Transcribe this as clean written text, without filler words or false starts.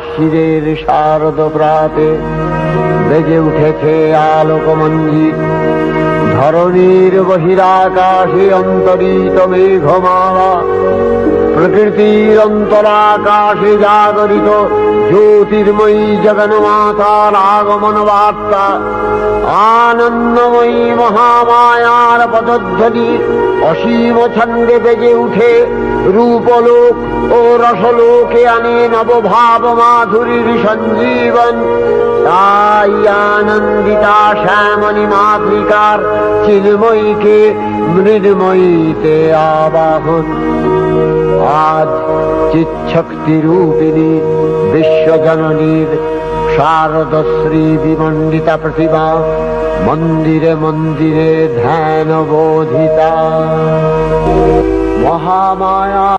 শিরের শারদ প্রাতে বেজে উঠেছে আলোকমঞ্জিত, ধরণীর বহিরাকাশে অন্তরিত মেঘমালা, প্রকৃতির অন্তরাকাশে জাগরিত জ্যোতির্ময়ী জগন্মাতার আগমন বার্তা, আনন্দময়ী মহামায়ার পদধ্বনি অসীম ছন্দে বেজে উঠে রূপলোক ও রসলোকে আনে নবভাব মাধুরীর সঞ্জীবন। তাই আনন্দিতা শ্যামণী মাতৃকার চিন্ময়ীকে মৃন্ময়ীতে আবাহন। আজ চিৎশক্তি রূপিণী বিশ্বজননীর শারদশ্রী বিমণ্ডিতা প্রতিমা মন্দিরে মন্দিরে ধ্যান বোধিতা। মহামায়া